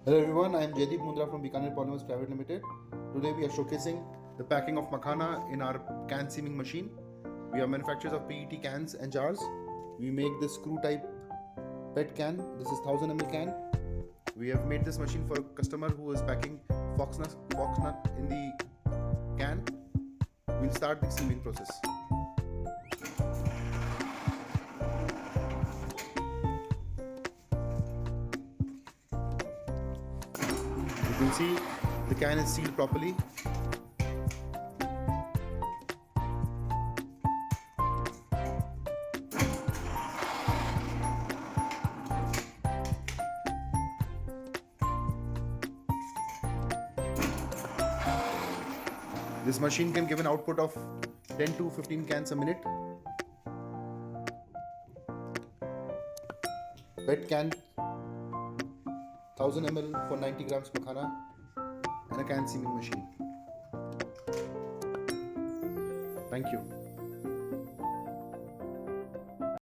Hello everyone, I am Jaideep Mundhra from Bikaner Polymers Private Limited. Today we are showcasing the packing of Makhana in our can seaming machine. We are manufacturers of PET cans and jars. We make this screw type PET can. This is 1000 ml can. We have made this machine for a customer who is packing fox nut in the can. We'll start the seaming process. You can see the can is sealed properly. This machine can give an output of 10 to 15 cans a minute. PET can 1000 ml for 90 grams Makhana and a can seaming machine. Thank you.